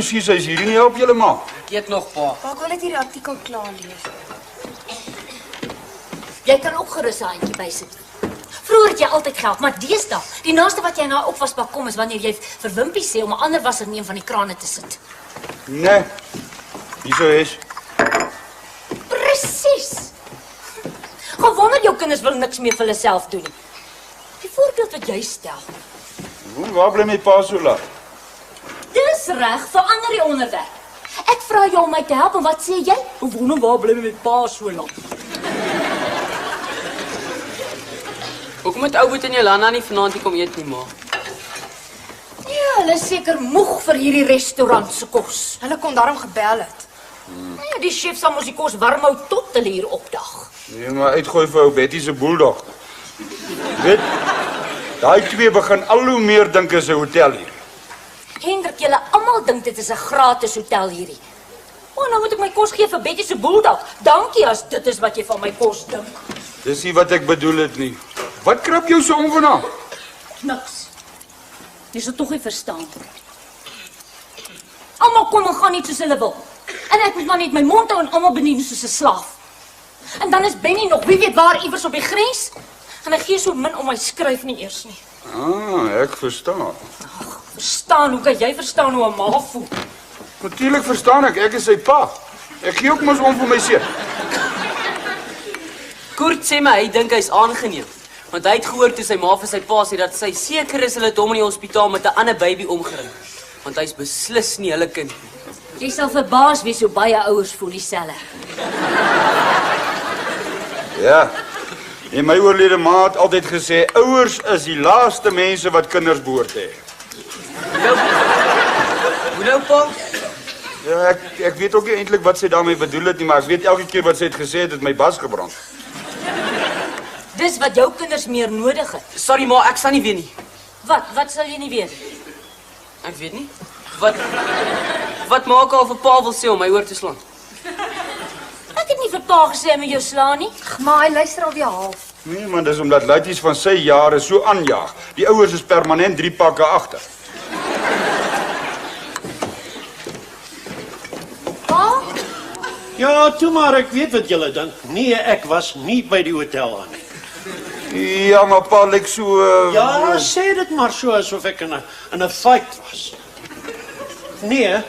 jou sê, sy is hier nie help julle ma. Ek eet nog, pa. Pa, ek wil net hierdie artikel klaar lees. Jy kan ook gerus 'n handjie bysit. Vroeger het jy altyd gehelp, maar deesdae, die naaste wat jy na 'n opwasbak kom is wanneer jy vir Wimpie sê om 'n ander wasser in een van die krane te sit. Nee. Hierso is. Presies. Gewonder jou kinders wil niks meer vir hulle self doen nie. Die voorbeeld wat jy stel. Waar bly my pa so laat? Dis reg, verander die onderwerp. Ek vra jou om my te help en wat sê jy? Wonder waar bly my pa so lank? Hoekom het ou boet en Jolanda nie vanaand hier kom eet nie, ma? Ja, hulle is seker moeg vir hierdie restaurant se kos. Hulle kon daarom gebel het. Ja, die chef sal mos die kos warm hou tot hulle hier opdag. Nee, maar uitgooi vir ou Betty se bulldog. Weet, daai twee begin al hoe meer dink is 'n hotel hier. Hendrik, julle almal dink dit is 'n gratis hotel hierdie. O, nou moet ek my kos gee vir Betty se bulldog. Dankie as dit is wat jy van my kos dink. Dis nie wat ek bedoel het nie. Wat krap jou so onvanaand? Niks. Jy sal tog nie verstaan. Almal kom en gaan net soos hulle wil. En ek moet maar net my mond hou en almal bedien soos 'n slaaf. En dan is Benny nog wie weet waar iewers op die grens. En hy gee so min om my skryf nie eers nie. Ah, ek verstaan. Verstaan, hoe kan jy verstaan hoe 'n ma voel? Natuurlik verstaan ek is sy pa. Ek gee ook mos om vir my seun. Kurt sê my hy dink hy's aangeneem. Want hy het gehoor toe sy ma vir sy pa sê dat sy seker is hulle het hom in die hospitaal met 'n ander baby omgering. Want hy's beslis nie hulle kind nie. Jy sal verbaas wees hoe baie ouers voel dieselfde. Ja. En my oorlede ma het altyd gesê ouers is die laaste mense wat kinders behoort te hê. Hoe nou, pa? Ja, ek weet ook nie eintlik wat sy daarmee bedoel het nie, maar ek weet elke keer wat sy het gesê het my bas gebrand. Dis wat jou kinders meer nodig het. Sorry, ma, ek sal nie weet nie. Wat sal jy nie weet? Ek weet nie. Wat maak al vir pa wil sê om my oor te slaan? Ek het nie vir pa gesê om jou slaan nie. Maar hy luister alweer half. Nee man, dis omdat luitjies van sy jare so aanjaag. Die ouers is permanent 3 pakke agter. Pa? Ja, toe maar, ek weet wat julle dink. Nee, ek was nie by die hotel aan nie. Ja, maar pa lyk so... Ja, sê dit maar so asof ek in 'n fight was. Nee,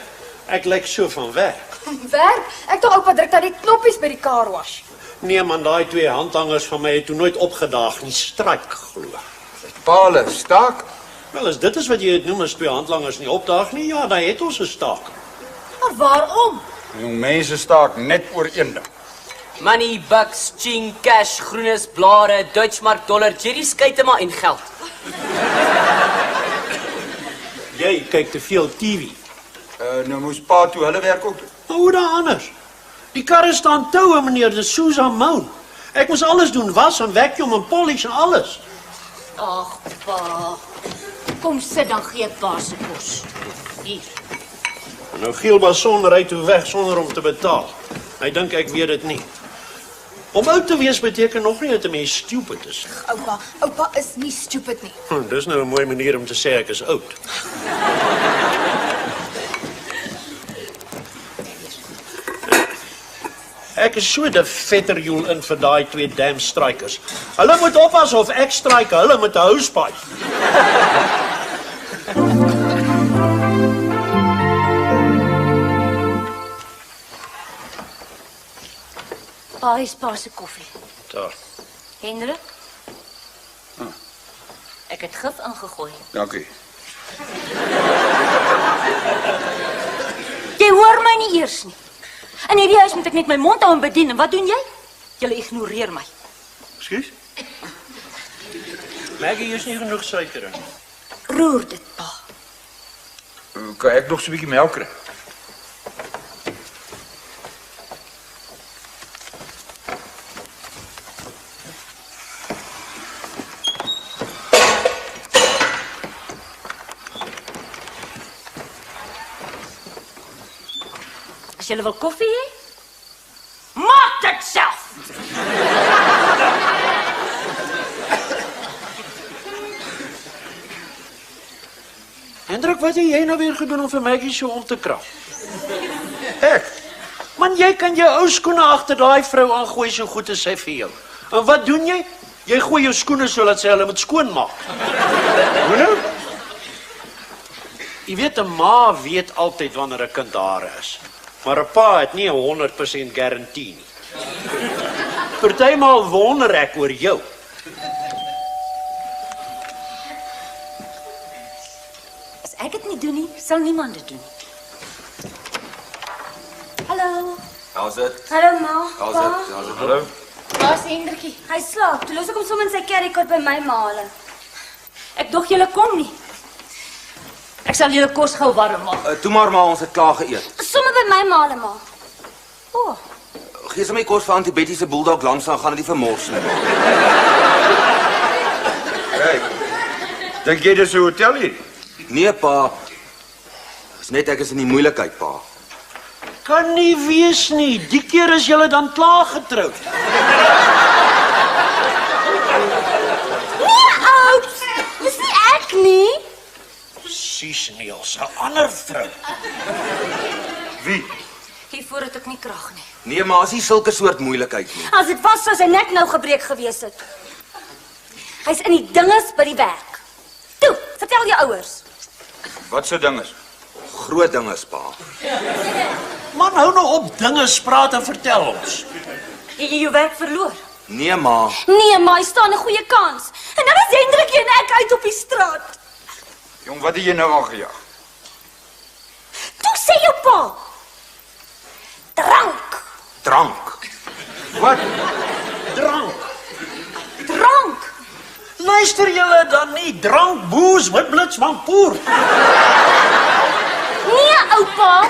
ek lyk so van werk. Werk? Ek dink oupa druk dat die knoppies by die car wash. Nee man, daai twee handhangers van my het toe nooit opgedaag nie, stryk glo. Pale, staak. Wel, as dit is wat jy het noem as twee handlangers nie opdaag nie, ja, dan het ons 'n staak. Maar waarom? Jong mense staak net oor een ding. Money, bucks, ching, cash, groenes, blare, Deutschmark, dollar, Jerry skyte maar en geld. Jy kyk te veel TV. Nou moes pa toe hulle werk ook doen. Maar hoe dan anders? Die karre staan toue, meneer, de Susan Moon. Ek moes alles doen, was en vacuum en polish en alles. Ag, pa. Kom sit dan gee pa se kos. Hier. Nou Giel Basson ry toe weg sonder om te betaal. Hy dink ek weet dit nie. Om oud te wees beteken nog nie dat 'n mens stupid is. Oupa is nie stupid nie. Dis nou 'n mooi manier om te sê ek is oud. Ek is so de vetterjoel in vir daai twee damn strikers. Hulle moet oppas of ek strike hulle met 'n housepipe. Pa is pa se koffie. Daar. Hendrik? Ek het gif ingegooi. Dankie. Jy hoor my nie eers nie. In hierdie huis moet ek net my mond hou en bedien. En wat doen jy? Jy ignoreer my. Ekskuus? Maggie, hier is nie genoeg suiker in. Roer dit, pa. Kan ek nog so 'n bietjie melk kry? As jy wil koffie hê, maak dit self. Hendrik, wat het jy nou weer gedoen om vir Maggie so om te krap? Ek. Man, jy kan jou ou skoene agter daai vrou aangooi so goed as sy vir jou. En wat doen jy? Jy gooi jou skoene sodat sy hulle moet skoonmaak. Hoe nou? Jy weet, 'n ma weet altyd wanneer 'n kind daar is. Maar 'n pa het nie 'n 100% garantie nie. Partymaal wonder ek oor jou. As ek dit nie doen nie, sal niemand dit doen. Hallo. How's it? Hallo ma. How's it? Hallo? Waar's Hendrikie? Hy slaap. Toe los ek hom sommer in sy carrycot by my ma hulle. Ek dog julle kom nie. Ek sal julle kos gou warm maak. Toe maar ons het klaar geëet. Sommer by my ma hulle ma. O, Gee sy my kos vir Auntie Betty se bulldog langs aan gaan dit nie vermors nie. Hey. Dink jy dis 'n hotel hier? Nee pa. Dis net ek is in die moeilikheid pa. Kan nie wees nie. Die keer is julle dan klaar getroud. nee oud. Dis nie ek nie. Sies Niels, 'n ander vrou. Wie? Hiervoor het ek nie krag nie. Nee maar as nie sulke soort moeilikheid nie. As dit was sou sy nek nou gebreek gewees het. Hy's in die dinges by die werk. Toe, vertel jou ouers. Wat se ding is? Groot ding is pa. Man, hou nou op dinge praat en vertel ons. Het jy jou werk verloor? Nee ma. Nee, maar hy staan 'n goeie kans. En dan is Hendrik en ek uit op die straat. Jong, wat het jy nou aangejaag? Toe sê jou pa. Drank. Drank. Wat? Drank. Drank. Luister julle dan nie. Drank, boes, witblits, vampoer. Nee, oupa.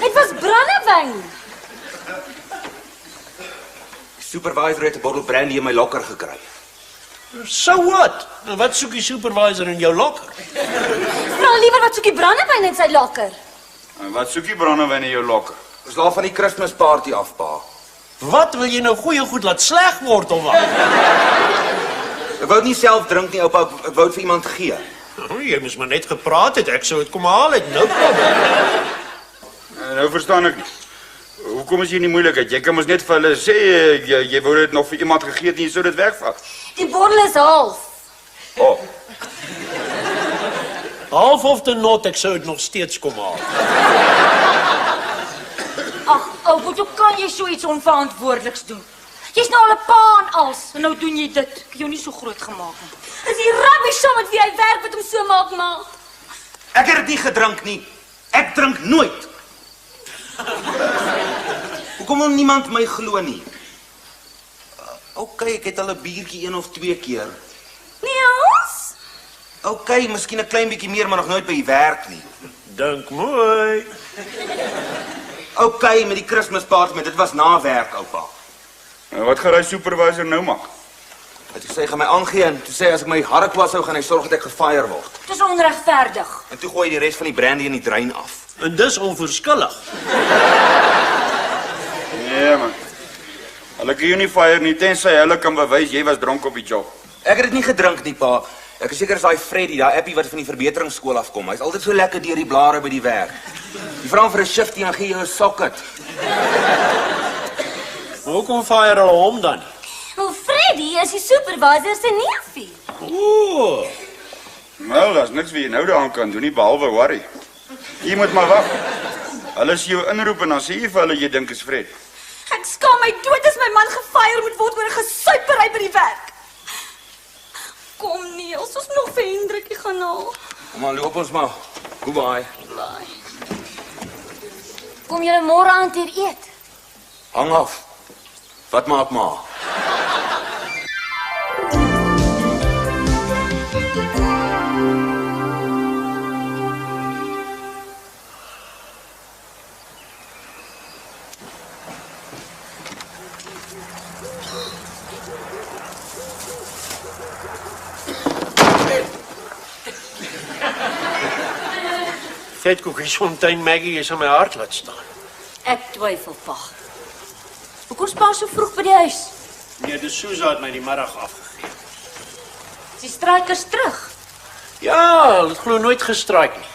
Dit was brandewyn. Die supervisor het 'n bottel brandy in my lokker gekry. So what? En wat soek die supervisor in jou lokker? Vra liewer wat soek die brandewyn in sy lokker. En wat soek jy brandewyn in jou lokker? Ons laat van die Kersfeesparty af pa. Wat wil jy nou goeie goed laat sleg word of wat? Ek wou nie self drink nie oupa, ek wou dit vir iemand gee. Jy moes maar net gepraat het, ek sou dit kom haal het, nou kom. Nou verstaan ek nie. Hoekom is jy in die moeilikheid? Jy kan mos net vir hulle sê jy wou dit nog vir iemand gegee het en jy sou dit wegvat. Die bottel is half. Oh, Half of the not, ek sou dit nog steeds kom haal. Ag, oupa, hoe kan jy so iets onverantwoordeliks doen? Jy's nou al 'n pa en als, en nou doen jy dit. Ek het jou nie so groot gemaak nie. Is die rubbish saam met wie hy werk wat hom so maak, ma? Ek het dit nie gedrink nie. Ek drink nooit. Hoekom wil niemand my glo nie? OK, ek het al 'n biertjie 1 of 2 keer. Niels? OK, miskien 'n klein bietjie meer, maar nog nooit by die werk nie. Dink mooi. OK, met die Kersfeesparty, maar dit was na werk, oupa. en wat gaan hy supervisor nou maak? Het gesê hy gaan my aangee en toe sê as ek my hark was sou gaan hy sorg dat ek gefire word. Dis onregverdig. En toe gooi hy die res van die brandy in die drein af. En dis onverskillig. Nee man. Hulle kan jou nie fire nie tensy hulle kan bewys jy was dronk op die job. Ek het dit nie gedrink nie, pa. Ek is seker as daai Freddy, daai appie wat van die verbeteringsskool afkom. Hy's altyd so lekker deur die blare by die werk. Die vra vir 'n shiftie en gee jou 'n socket. Hoekom fire hulle hom dan? Wel, Freddy is die supervisor se neefie. Ooh. Wel, daar's niks wie jy nou daaraan kan doen nie behalwe worry. Jy moet maar wag. Hulle sê jou inroep en dan sê jy vir hulle jy dink is Fred. Ek skaam my dood as my man gefire moet word oor 'n gesuipery by die werk. Kom Niels, ons nog vir Hendrikie gaan haal. Kom aan, loop ons maar. Goodbye. Kom julle môre aand hier eet? Hang af. Wat maak ma? Vetkoekies fontein Maggie is in my hart laat staan. Ek twyfel, pa. Hoekom is pa so vroeg by die huis? Nee, die Susa het my die middag afgegee. Is die strykers terug? Ja, hulle het glo nooit gestraik nie.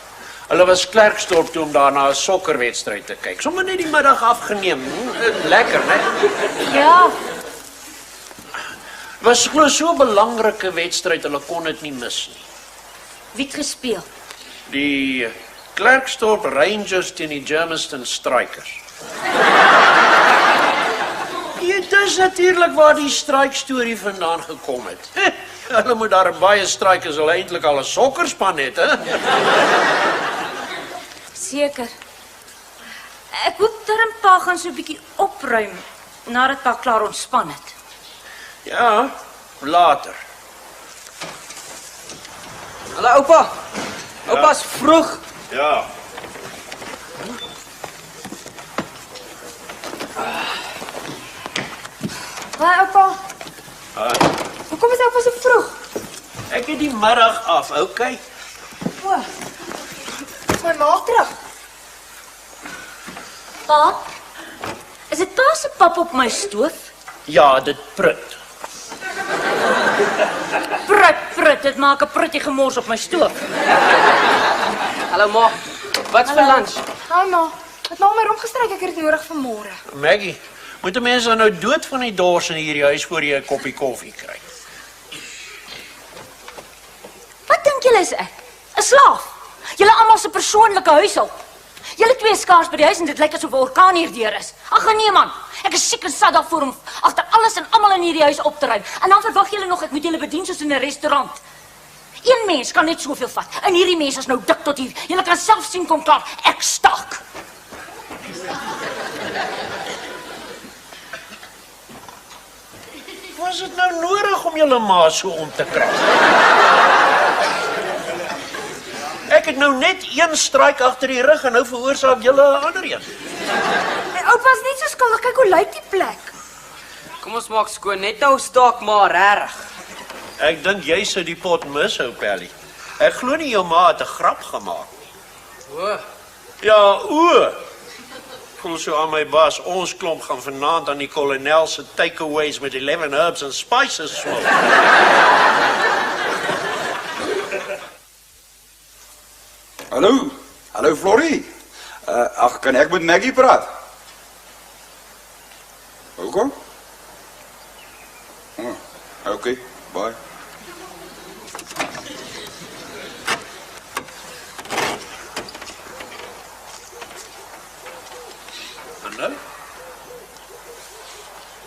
Hulle was Klerksdorp toe om daar na 'n sokkerwedstryd te kyk. Sommige net die middag afgeneem. Lekker, né? Ja, Was glo so 'n belangrike wedstryd, hulle kon dit nie mis nie. wie het gespeel? Die Klerksdorp Rangers teen die Germiston Strikers. Dit is natuurlik waar die strykstorie vandaan gekom het. Hulle moet daar baie strykers, hulle eintlik al 'n sokkerspan het, hè? Seker. Ek hoop darm pa gaan so 'n bietjie opruim nadat pa klaar ontspan het. Ja, later. Hallo oupa. Oupa's vroeg. Ja. Waar oupa? Hoekom is oupa so vroeg? Ek het die middag af, okay? O. Is my ma terug? Pa? Is dit pa se pap op my stoof? Ja, dit prut. Prut, dit maak 'n prutjie gemors op my stoof. Hallo ma. Wat vir lunch? Hi ma. Het ma my rondgestryk, ek het dit nodig vir môre. Maggie, moet 'n mens dan nou dood van die dors in hierdie huis voor jy 'n koppie koffie kry? Wat dink julle is ek? 'n Slaaf? Julle almal se persoonlike huishulp. Julle twee skaars by die huis en dit lyk asof 'n orkaan hier deur is. Ag nee man, ek is seker sat daarvoor om agter alles en almal in hierdie huis op te ruim. En dan verwag julle nog ek moet julle bedien soos in 'n restaurant. Een mens kan net soveel vat. En hierdie mense is nou dik tot hier. Julle kan self sien kom klaar. Ek stak. Was dit nou nodig om julle ma so om te kry? Ek het nou net een struik agter die rug en nou veroorsaak julle 'n ander een. My oupa's nie so skuldig, kyk hoe lyk die plek. Kom ons maak skoon. Net nou staak maar regtig. Ek dink jy sou die pot mis, ou Pelly. Ek glo nie jou ma het 'n grap gemaak nie. O. Ja, voel so aan my baas, ons klomp gaan vanaand aan die kolonel se takeaways met 11 herbs and spices smoke. Hallo Florie. Ag, kan ek met Maggie praat? Hoekom? Okay, bye. En nou?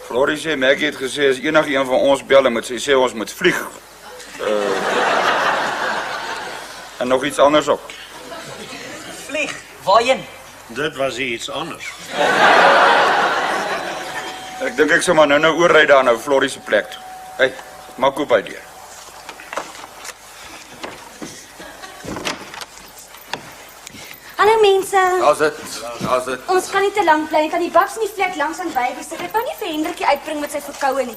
Florie sê Maggie het gesê as enige een van ons bel en moet sy sê ons moet vlieg. En nog iets anders ook. Vlieg. Waarheen? Dit was iets anders. Ek dink ek sal maar nou oorry daar na Florie se plek toe. Hey, maak oop hy deur. Hallo mense. As dit. Ons kan nie te lank bly nie. Kan die baks in die vlek langs aan by sit. Ek wou nie vir Hendrikie uitbring met sy verkoue nie.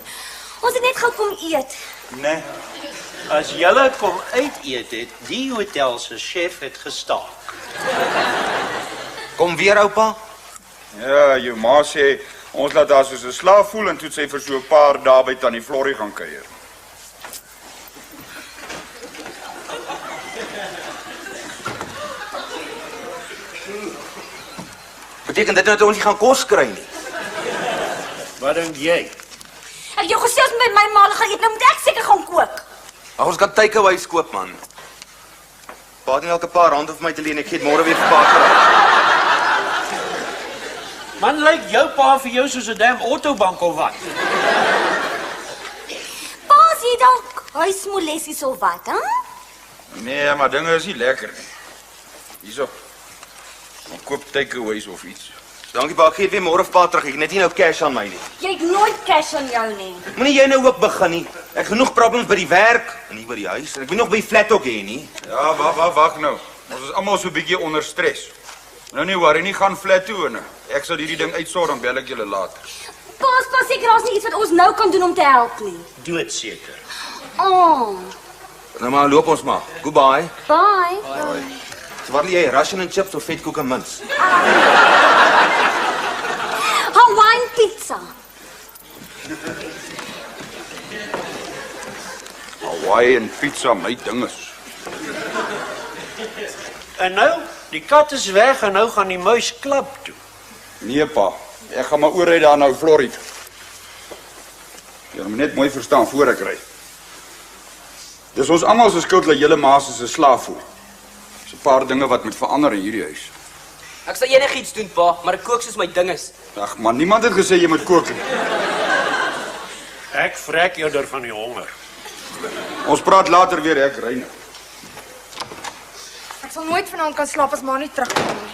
Ons het net gou kom eet. Nee. As julle kom uit eet het, die hotel se chef het gestaak. Kom weer oupa. Ja, jou ma sê ons laat haar soos 'n slaaf voel en toe het sy vir so 'n paar dae by tannie Florie gaan kuier. Beteken dit nou dat ons nie gaan kos kry nie? Wat dink jy? Ek jou gesê as met my ma gaan eet, nou moet ek seker gaan kook. Ag ons kan takeaways koop man. Pa het nie elke paar rand vir my te leen, ek gee dit môre weer vir pa terug. Man, lyk jou pa vir jou soos 'n damn autobank of wat? Pa sê dalk huismolessies of wat, hè? Nee, maar dinge is nie lekker nie. Hierso. Ek koop takeaways of iets. Dankie pa, ek gee dit weer môre vir pa terug. Ek het net nie nou cash aan my nie. Jy het nooit cash aan jou nie. Moenie jy nou ook begin nie. Ek het genoeg problems by die werk en nie by die huis. En ek wil nog by die flat ook hê nie. Ja, wag nou. Ons is almal so 'n bietjie onder stres. Nou nie worry nie, gaan flat toe en ek sal hierdie ding uitsort en bel ek julle later. Pa seker daar's nie iets wat ons nou kan doen om te help nie. Doodseker. Oh, Nou maar loop ons maar. Goodbye. bye. So wat wil jy? Russian and chips of vetkoek en mints? Hawaiian pizza. Hawaii en pizza, my dinges. En nou? Die kat is weg en nou gaan die muis klap toe. Nee, pa. Ek gaan maar oorry daar nou Florida. Jy moet net mooi verstaan voor ek ry. Dis ons almal se skuld dat julle ma soos 'n slaaf voel. Dis 'n paar dinge wat moet verander in hierdie huis. Ek sal enigiets doen, pa, maar ek kook soos my ding is. Ag man, niemand het gesê jy moet kook nie. Ek vrek eerder van die honger. Ons praat later weer, ek ry nou. Ek sal nooit vanaand kan slaap as ma nie terugkom nie.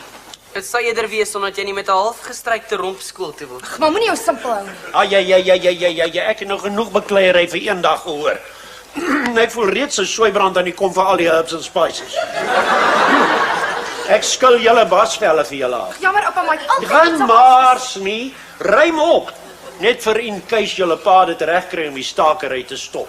Dit sal eerder wees omdat jy nie met 'n half gestrykte romp skool toe wil. Maar moenie jou simpel hou nie. Ja, ek het nou genoeg bekleierery vir een dag gehoor. Ek voel reeds 'n soeibrand aan die kom vir al die herbs and spices. Ek skil julle basvelle vir julle af. Jammer oupa, maar ek altyd Gaan maar, Smee, ruim op. Net vir in case julle pa dit regkry om die stakery te stop.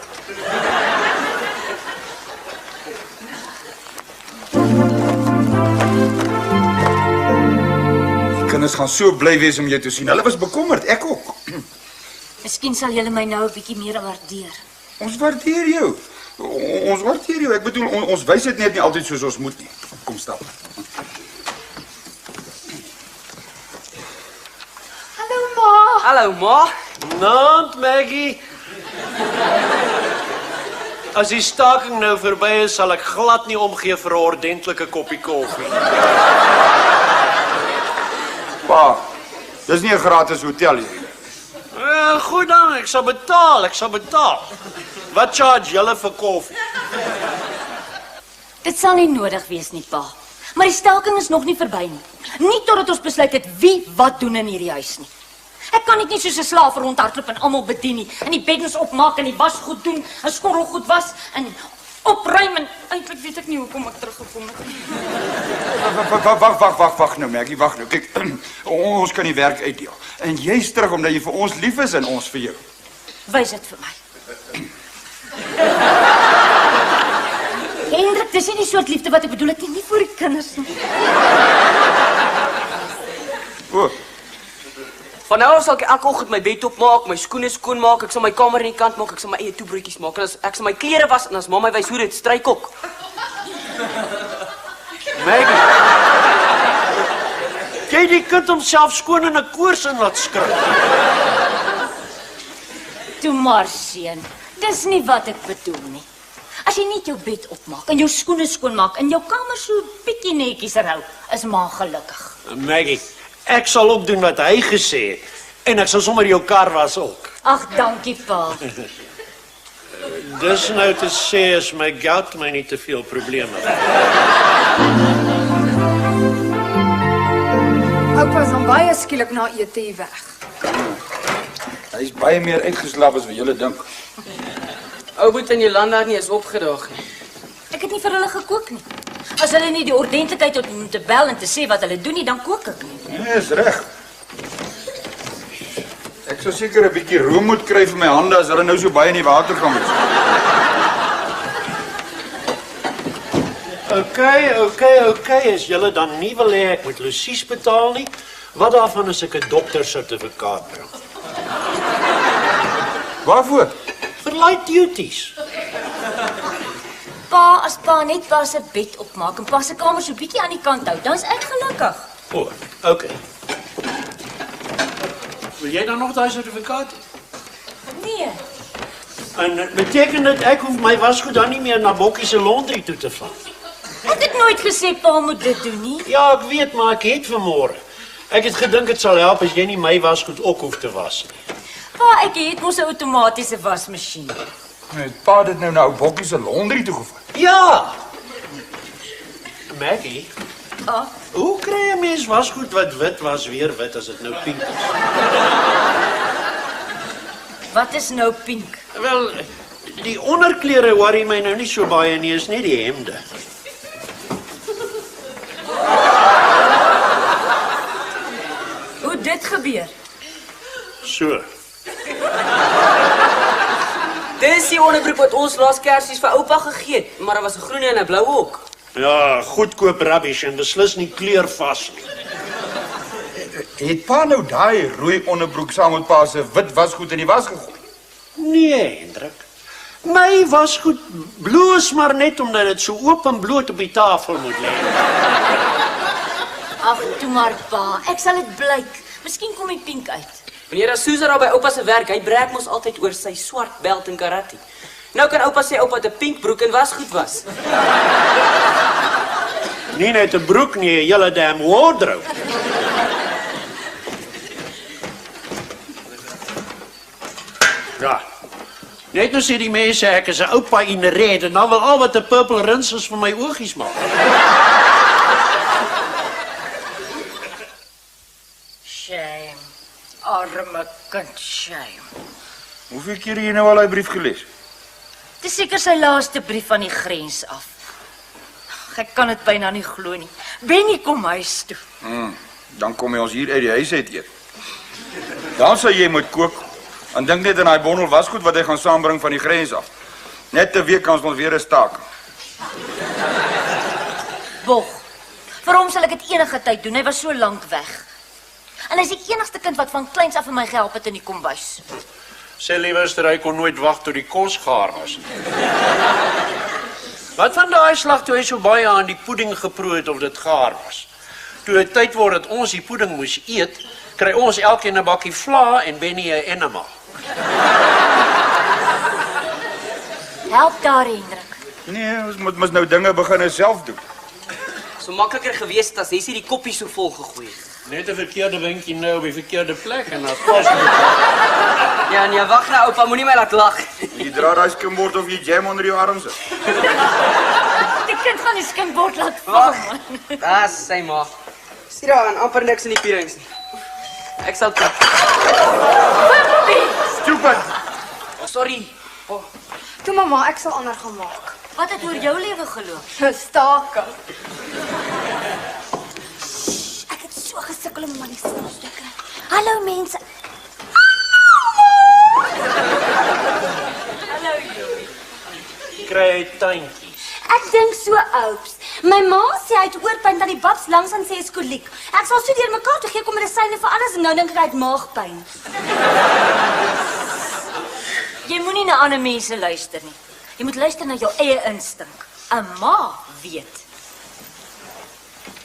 Die kinders gaan so bly wees om jou te sien. Hulle was bekommerd, ek ook. Miskien sal julle my nou 'n bietjie meer waardeer. Ons waardeer jou. Ons waardeer jou. Ek bedoel, ons wys dit net nie altyd soos ons moet nie. Kom stap. Hallo ma. Hallo, ma. Naand, Maggie. As die staking nou verby is, sal ek glad nie omgee vir 'n ordentlike koppie koffie. Pa, dis nie 'n gratis hotel hier. Goed dan, ek sal betaal. Wat charge julle vir koffie? Dit sal nie nodig wees nie, pa. Maar die staking is nog nie verby nie. Nie totdat ons besluit het wie wat doen in hierdie huis nie. Ek kan nie soos 'n slaaf rondhardloop en almal bedien nie, en die beddens opmaak en die was goed doen, en skottelgoed was en opruim en eintlik weet ek nie hoekom ek teruggekom het nie. Wag nou, Maggie, wag nou. Kyk, ons kan die werk uitdeel. En jy's terug omdat jy vir ons lief is en ons vir jou. Wys dit vir my. Hendrik, dis nie die soort liefde wat ek bedoel het nie vir die kinders nie. O, Van nou af sal ek elke oggend my bed opmaak, my skoene skoonmaak, ek sal my kamer in die kant maak, ek sal my eie toebroodjies maak, en ek sal my klere was en as ma my wys hoe dit strykok. Maggie. Jy die kind homself skoon in 'n koors in laat skryf. Toe maar, seun. Dis nie wat ek bedoel nie. As jy net jou bed opmaak en jou skoene skoonmaak en jou kamer so bietjie netjies hou, is ma gelukkig. Maggie, ek sal ook doen wat hy gesê het. En ek sal sommer jou kar was ook. Ag, dankie pa. Dis nou te sê as my gout my nie te veel probleme. Oupa is dan baie skielik na ete hier weg. hy's baie meer uitgeslaap as wat julle dink. Ou boet in Jolanda nie is opgedaag nie. Ek het nie vir hulle gekook nie. As hulle nie die ordentlikheid het om te bel en te sê wat hulle doen nie, dan kook ek nie. Nee, is reg. Ek sou seker 'n bietjie room moet kry vir my hande as hulle nou so baie in die water gaan wees. Okay, as julle dan nie wil hê ek moet Lucies betaal nie, wat daarvan as ek 'n doktersertifikaat bring? Waarvoor? Vir light duties. Pa, as pa net pa se bed opmaak en pa se kamer so bietjie aan die kant hou, dan is ek gelukkig. O, okay. Wil jy dan nog daai sertifikaat? Nee. En beteken dit ek hoef my wasgoed dan nie meer na Bokkie se laundry toe te vat? Ek het nooit gesê pa moet dit doen nie. Ja, ek weet, maar ek het vanmôre. Ek het gedink dit sal help as jy nie my wasgoed ook hoef te was nie. Pa, ek het mos 'n outomatiese wasmasjien. Het pa dit nou na ou Bokkie se laundry toe gevat? Ja. Maggie, Ah, hoe kry 'n mens wasgoed wat wit was weer wit as dit nou pink is? wat is nou pink? Wel, die onderklere worry my nou nie so baie nie, is net die hemde. Hoe dit gebeur? So. Dis die onderbroek wat ons laas Kersies vir oupa gegee het, maar daar was 'n groene en 'n blou ook. Ja, goedkoop rubbish en beslis nie kleurvas nie. Het pa nou daai rooi onderbroek saam met pa se wit wasgoed in die was gegooi? Nee, Hendrik. My wasgoed bloos maar net omdat dit so oop en bloot op die tafel moet lê. Ag, toe maar pa, ek sal dit blyk. Miskien kom die pink uit. Wanneer as Susan daar by oupa se werk, hy breek mos altyd oor sy swart belt in karate. Nou kan oupa sê oupa het 'n pink broek en wasgoed was. Nie net 'n broek nie, 'n hele damn wardrobe. Ja. Net nou sê die mense ek is 'n oupa in 'n red en dan wil al wat 'n purple rins is vir my oogies maak. Shame. Arme kind, shame. Hoeveel keer het jy nou al daai brief gelees? Dis seker sy laaste brief van die grens af. Ek kan dit byna nie glo nie. Benny kom huis toe. Dan kom jy ons hier uit die huis uit eet. Dan sal jy moet kook. En dink net aan daai bondel wasgoed wat hy gaan saambring van die grens af. Net 'n week kan ons weer 'n staak. Bog. Vir hom sal ek dit enige tyd doen. Hy was so lank weg. En hy is die enigste kind wat van kleins af vir my gehelp het in die kombuis. Sê liewerster hy kon nooit wag tot die kos gaar was. Wat van daai slag toe hy so baie aan die pudding geproe het of dit gaar was? Toe dit tyd word dat ons die pudding moes eet, kry ons elkeen 'n bakkie vla en Benny 'n enema. Help daar, Hendrik. Nee, ons moet nou dinge begin self doen. So makliker gewees het as hy die koppie so vol gegooi het. Net 'n verkeerde winkie nou op die verkeerde plek en dan pas. Ja, nee, wag nou oupa, moenie my laat lag. Jy dra daai skimbord of jy jam onder jou arm sit. Die kind gaan die skinkbord laat val, man. Dis sy ma. Sien daar, amper niks in die pierings nie. Ek sal toe. Stupid. Oh, sorry. Toe mamma, ek sal ander gaan maak. Wat het oor jou lewe geloop? Staking. Ek het so gesukkel om my sin te kry. Hallo mense. Hallo, Joey. Kry hy tuintjies. Ek dink so oups. My ma sê hy het oorpyn aan die babs langs aan sy skoliek. Ek sal so deur mekaar toe gee kom medisyne vir alles en nou dink ek hy het maagpyn. Jy moenie na ander mense luister nie. Jy moet luister na jou eie instink. 'n Ma weet.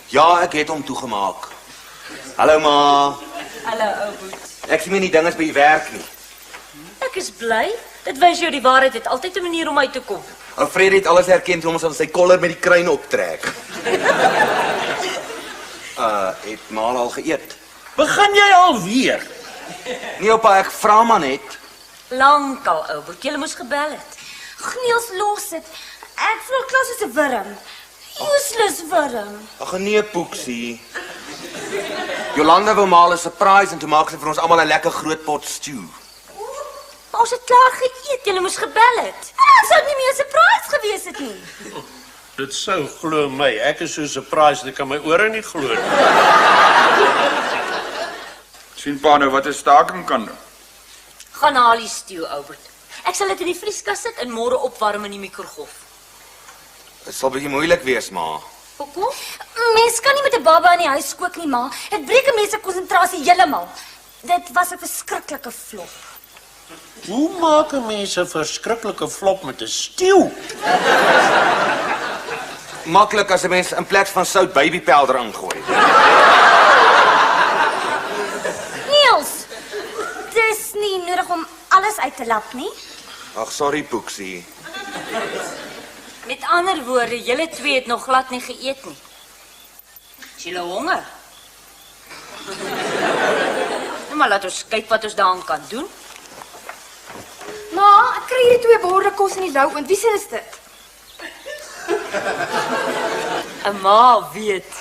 Ja, ek het hom toegemaak. Hallo ma. Hallo, ou boet. Ek sien nie die dinges by die werk nie. Ek is bly. Dit wys jou die waarheid het altyd 'n manier om uit te kom. Ou Fred het alles herken toe ons aan sy koller met die kruin optrek. Het ma al geëet? Begin jy alweer? Nee oupa, ek vra maar net. Lankal, ou boet. Jy moes gebel het. Gneels los dit. Ek voel klas is 'n wurm. Useless wurm. Ag nee, Poeksie. Jolanda wou maar 'n surprise en toe maak sy vir ons almal 'n lekker groot pot stew. Maar ons het klaar geëet. Jy moes gebel het. Ek sou nie meer 'n surprise gewees het nie. Dit sou glo my. Ek is so surprised dat ek aan my ore nie glo nie. Sien pa nou wat 'n staking kan doen. Gaan haal die stew, Albert. Ek sal dit in die vrieskas sit en môre opwarm in die mikrogolf. Dit sal bietjie moeilik wees, ma. Hoekom? Mens kan nie met 'n baba in die huis kook nie, ma. Dit breek 'n mens se konsentrasie heeltemal. Dit was 'n verskriklike flop. Hoe maak 'n mens 'n verskriklike flop met 'n stew? Maklik as 'n mens in plaas van sout babypowder ingooi. Niels, dis nie nodig om alles uit te lap nie. Ag, sorry Poeksie. Met ander woorde, julle twee het nog glad nie geëet nie. Is julle honger? Nou maar laat ons kyk wat ons daaraan kan doen. Ma, ek kry hierdie 2 borde kos in die lou en wie se is dit? 'n Ma weet.